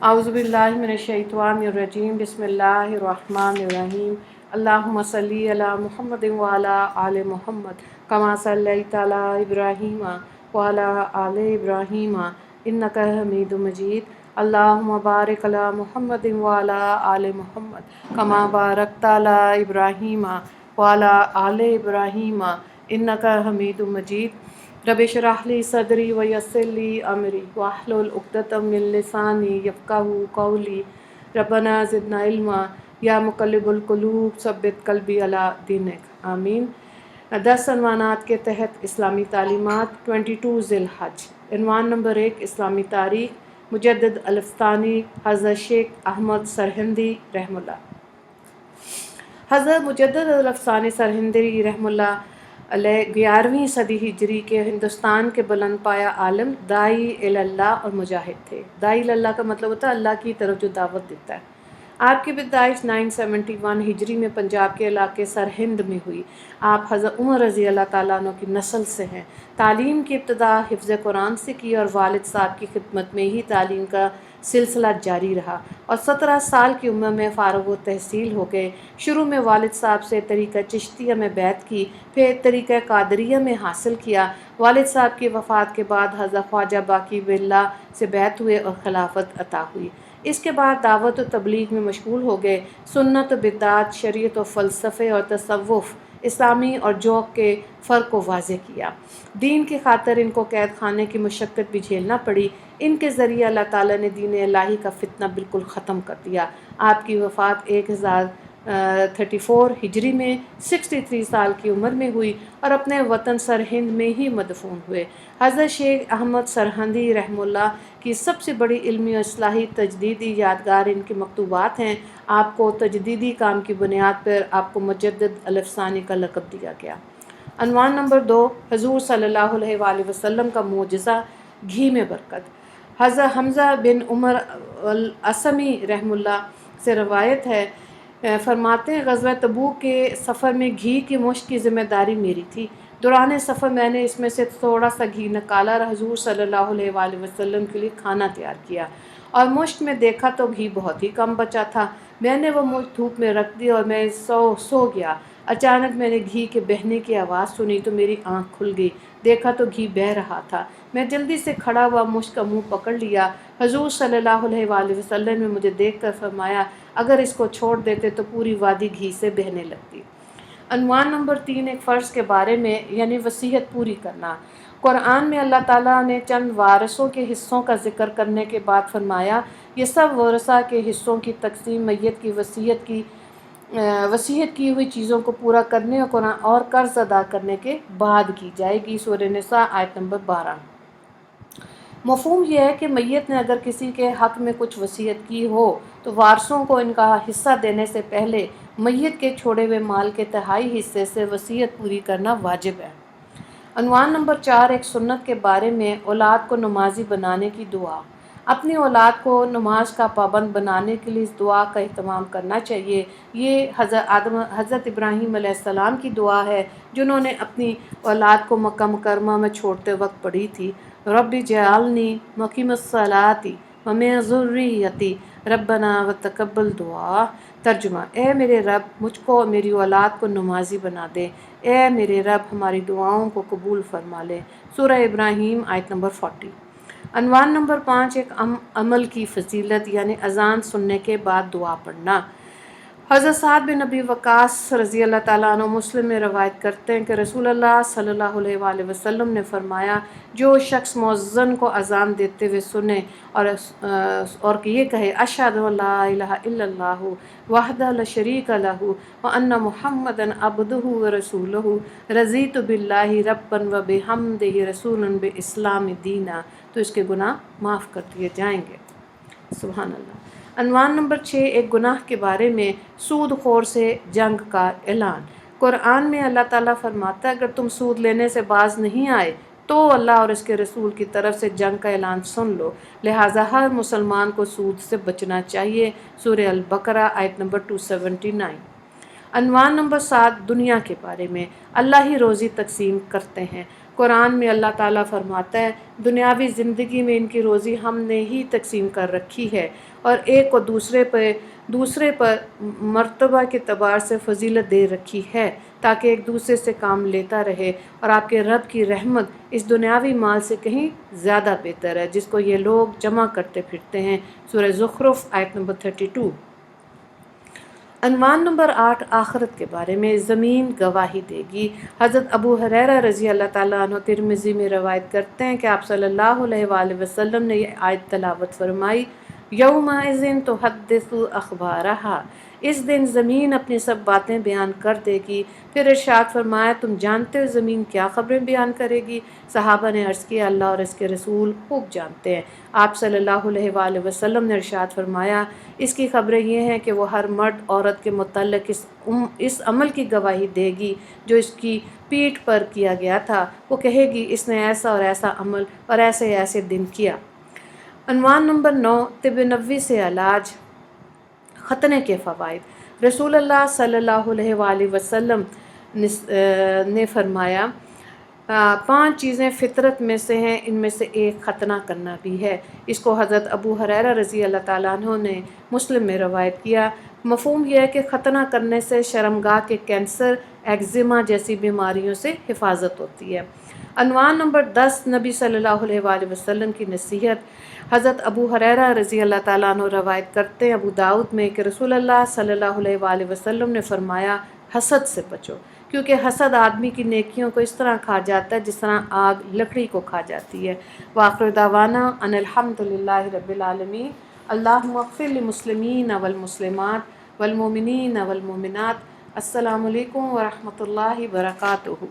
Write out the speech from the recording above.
اعوذ باللہ من الشیطان الرجیم بسم اللہ الرحمن الرحیم اللہم صلی علی محمد وعلی آل محمد کما صلیت علی ابراہیم وعلی آل ابراہیم انک حمید مجید اللہم بارک علی محمد وعلی آل محمد کما بارکت علی ابراہیم وعلی آل ابراہیم انک حمید مجید رب اشرح لی صدری ویسر لی امری واحلل عقدۃ من لسانی یفقہوا قولی ربنا زدنا علما یا مقلب القلوب ثبت قلبی علی دینک آمین۔ 10 عنوانات کے تحت اسلامی تعلیمات 22 ذی الحج۔ عنوان نمبر 1 اسلامی تاریخ مجدد الفسانی حضرت شیخ احمد سرہندی رحمہ اللہ۔ حضرت مجدد الفسانی سرہندی رحمہ اللہ علیہ 11ویں صدی ہجری کے ہندوستان کے بلند پایہ عالم، داعی اللہ اور مجاہد تھے۔ داعی اللہ کا مطلب ہوتا ہے اللہ کی طرف جو دعوت دیتا ہے۔ آپ کی پیدائش 971 ہجری میں پنجاب کے علاقے سرہند میں ہوئی۔ آپ حضرت عمر رضی اللہ تعالیٰ عنہ کی نسل سے ہیں۔ تعلیم کی ابتدا حفظ قرآن سے کی اور والد صاحب کی خدمت میں ہی تعلیم کا سلسلہ جاری رہا اور 17 سال کی عمر میں فارغ و تحصیل ہو گئے۔ شروع میں والد صاحب سے طریقہ چشتیہ میں بیعت کی، پھر طریقہ قادریہ میں حاصل کیا۔ والد صاحب کی وفات کے بعد حضرت خواجہ باقی باللہ سے بیعت ہوئے اور خلافت عطا ہوئی۔ اس کے بعد دعوت و تبلیغ میں مشغول ہو گئے۔ سنت و بدعت، شریعت و فلسفے اور تصوف، اسلامی اور ذوق کے فرق کو واضح کیا۔ دین کی خاطر ان کو قید خانے کی مشقت بھی جھیلنا پڑی۔ ان کے ذریعے اللہ تعالیٰ نے دین الہی کا فتنہ بالکل ختم کر دیا۔ آپ کی وفات 1034 ہجری میں 63 سال کی عمر میں ہوئی اور اپنے وطن سرہند میں ہی مدفون ہوئے۔ حضرت شیخ احمد سرہندی رحمہ اللہ کی سب سے بڑی علمی و اصلاحی تجدیدی یادگار ان کے مکتوبات ہیں۔ آپ کو تجدیدی کام کی بنیاد پر آپ کو مجدد الفسانی کا لقب دیا گیا۔ عنوان نمبر 2 حضور صلی اللہ علیہ وآلہ وسلم کا معجزہ گھی میں برکت۔ حضرت حمزہ بن عمر الاسمی رحمہ اللہ سے روایت ہے، فرماتے ہیں غزوہ تبوک کے سفر میں گھی کی مشت کی ذمہ داری میری تھی۔ دوران سفر میں نے اس میں سے تھوڑا سا گھی نکالا اور حضور صلی اللہ علیہ وآلہ وسلم کے لیے کھانا تیار کیا، اور مشت میں دیکھا تو گھی بہت ہی کم بچا تھا۔ میں نے وہ مشت دھوپ میں رکھ دی اور میں سو گیا۔ اچانک میں نے گھی کے بہنے کی آواز سنی تو میری آنکھ کھل گئی، دیکھا تو گھی بہہ رہا تھا۔ میں جلدی سے کھڑا ہوا، مشت کا منہ پکڑ لیا۔ حضور صلی اللہ علیہ وآلہ وسلم نے مجھے دیکھ کر فرمایا اگر اس کو چھوڑ دیتے تو پوری وادی گھی سے بہنے لگتی۔ عنوان نمبر 3 ایک فرض کے بارے میں یعنی وصیت پوری کرنا۔ قرآن میں اللہ تعالیٰ نے چند وارثوں کے حصوں کا ذکر کرنے کے بعد فرمایا یہ سب ورثہ کے حصوں کی تقسیم میت کی وصیت کی ہوئی چیزوں کو پورا کرنے اور قرض ادا کرنے کے بعد کی جائے گی۔ سورہ نساء آیت نمبر 12۔ مفہوم یہ ہے کہ میت نے اگر کسی کے حق میں کچھ وصیت کی ہو تو وارثوں کو ان کا حصہ دینے سے پہلے میت کے چھوڑے ہوئے مال کے تہائی حصے سے وصیت پوری کرنا واجب ہے۔ عنوان نمبر 4 ایک سنت کے بارے میں اولاد کو نمازی بنانے کی دعا۔ اپنی اولاد کو نماز کا پابند بنانے کے لیے اس دعا کا اہتمام کرنا چاہیے۔ یہ حضرت ابراہیم علیہ السلام کی دعا ہے جنہوں نے اپنی اولاد کو مکہ مکرمہ میں چھوڑتے وقت پڑھی تھی۔ رب اجعلنی مقیم الصلاۃ ومن ذریتی ربنا وتقبل دعا۔ ترجمہ: اے میرے رب مجھ کو اور میری اولاد کو نمازی بنا دے۔ اے میرے رب ہماری دعاؤں کو قبول فرما لے۔ سورہ ابراہیم آیت نمبر 40۔ عنوان نمبر 5 ایک عمل کی فضیلت یعنی اذان سننے کے بعد دعا پڑھنا۔ حضرت سعد بن ابی وقاص رضی اللہ تعالیٰ عنہ مسلم میں روایت کرتے ہیں کہ رسول اللہ صلی اللہ علیہ وآلہ وسلم نے فرمایا جو شخص مؤذن کو اذان دیتے ہوئے سنے اور یہ کہے اشہد ان لا الہ الا اللہ وحدہ لا شریک لہ وان محمدا عبدہ ورسولہ رضیت باللہ ربا وبحمدہ رسولا بالاسلام دینا، تو اس کے گناہ معاف کر دیے جائیں گے۔ سبحان اللہ۔ عنوان نمبر 6 ایک گناہ کے بارے میں سود خور سے جنگ کا اعلان۔ قرآن میں اللہ تعالیٰ فرماتا ہے اگر تم سود لینے سے باز نہیں آئے تو اللہ اور اس کے رسول کی طرف سے جنگ کا اعلان سن لو، لہٰذا ہر مسلمان کو سود سے بچنا چاہیے۔ سورہ البقرہ آیت نمبر 279۔ عنوان نمبر 7 دنیا کے بارے میں۔ اللہ ہی روزی تقسیم کرتے ہیں۔ قرآن میں اللہ تعالیٰ فرماتا ہے دنیاوی زندگی میں ان کی روزی ہم نے ہی تقسیم کر رکھی ہے اور ایک کو دوسرے پر مرتبہ کے اعتبار سے فضیلت دے رکھی ہے تاکہ ایک دوسرے سے کام لیتا رہے، اور آپ کے رب کی رحمت اس دنیاوی مال سے کہیں زیادہ بہتر ہے جس کو یہ لوگ جمع کرتے پھرتے ہیں۔ سورہ زخرف آیت نمبر 32۔ عنوان نمبر 8 آخرت کے بارے میں، زمین گواہی دے گی۔ حضرت ابو ہریرہ رضی اللہ تعالیٰ عنہ ترمذی میں روایت کرتے ہیں کہ آپ صلی اللہ علیہ وآلہ وسلم نے یہ آیت تلاوت فرمائی، یومئذ تحدث اخبارہا، اس دن زمین اپنی سب باتیں بیان کر دے گی۔ پھر ارشاد فرمایا تم جانتے ہو زمین کیا خبریں بیان کرے گی؟ صحابہ نے عرض کیا اللہ اور اس کے رسول خوب جانتے ہیں۔ آپ صلی اللہ علیہ وآلہ وسلم نے ارشاد فرمایا اس کی خبریں یہ ہیں کہ وہ ہر مرد عورت کے متعلق اس عمل کی گواہی دے گی جو اس کی پیٹھ پر کیا گیا تھا، وہ کہے گی اس نے ایسا اور ایسا عمل اور ایسے ایسے دن کیا۔ عنوان نمبر 9 طب نبوی سے علاج، ختنے کے فوائد۔ رسول اللہ صلی اللہ علیہ وآلہ وسلم نے فرمایا 5 چیزیں فطرت میں سے ہیں، ان میں سے ایک ختنہ کرنا بھی ہے۔ اس کو حضرت ابو ہریرہ رضی اللہ تعالیٰ عنہ نے مسلم میں روایت کیا۔ مفہوم یہ ہے کہ ختنہ کرنے سے شرمگاہ کے کینسر، ایگزیما جیسی بیماریوں سے حفاظت ہوتی ہے۔ عنوان نمبر 10 نبی صلی اللہ علیہ وآلہ وسلم کی نصیحت۔ حضرت ابو ہریرہ رضی اللہ تعالیٰ عنہ روایت کرتے ہیں ابو داؤد میں کہ رسول اللہ صلی اللہ علیہ وآلہ وسلم نے فرمایا حسد سے بچو، کیونکہ حسد آدمی کی نیکیوں کو اس طرح کھا جاتا ہے جس طرح آگ لکڑی کو کھا جاتی ہے۔ وآخر دعوانا ان الحمد للہ رب العالمین۔ اللہم اغفر للمسلمین والمسلمات والمؤمنین والمؤمنات۔ السلام علیکم ورحمۃ اللہ وبرکاتہ۔